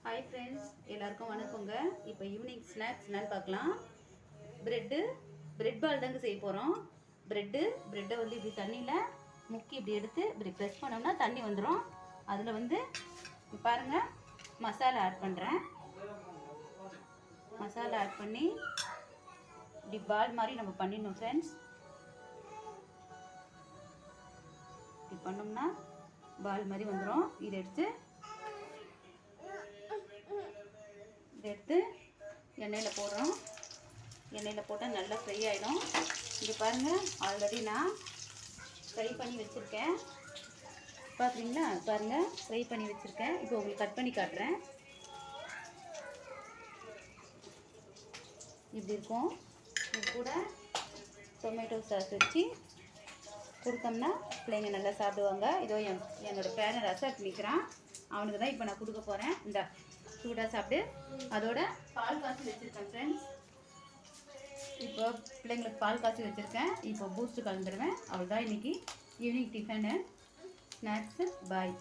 Hi friends, எல்லாருக்கும் வணக்கங்க. இப்போ ஈவினிங் ஸ்நாக்ஸ் என்னன்னு பார்க்கலாம். பிரெட் பால் தாங்க செய்ய போகிறோம். ப்ரெட்டை வந்து இப்படி தண்ணியில் முக்கி இப்படி எடுத்து இப்படி ப்ரெஸ் பண்ணோம்னா தண்ணி வந்துடும். அதில் வந்து பாருங்கள், மசாலா ஆட் பண்ணுறேன். மசாலா ஆட் பண்ணி இப்படி பால் மாதிரி நம்ம பண்ணிடணும் ஃப்ரெண்ட்ஸ். இப்படி பண்ணோம்னா பால் மாதிரி வந்துடும். இதை எடுத்து எண்ணெயில் போடுறோம். எண்ணெயில் போட்டால் நல்லா ஃப்ரை ஆகிடும். இங்கே பாருங்கள், ஆல்ரெடி நான் ஃப்ரை பண்ணி வச்சுருக்கேன். பார்க்குறீங்களா? பாருங்கள், ஃப்ரை பண்ணி வச்சுருக்கேன். இப்போ உங்களுக்கு கட் பண்ணி காட்டுறேன். இப்படி இருக்கும். இது கூட டொமேட்டோ சாஸ் வச்சு கொடுத்தோம்னா பிள்ளைங்க நல்லா சாப்பிடுவாங்க. இதோ என்னோடய பேரன் ரசம் நிற்கிறான். அவனுக்கு தான் இப்போ நான் கொடுக்க போகிறேன். இந்த சூடாக சாப்பிட்டு. அதோட பால் காய்ச்சி வச்சுருக்கேன் ஃப்ரெண்ட்ஸ். இப்போ பிள்ளைங்களுக்கு பால் காய்ச்சி வச்சுருக்கேன். இப்போ பூஸ்ட்டு கலந்துருவேன். அவ்வளோதான் இன்றைக்கி ஈவினிங் டிஃபனு ஸ்நாக்ஸு. பாய்.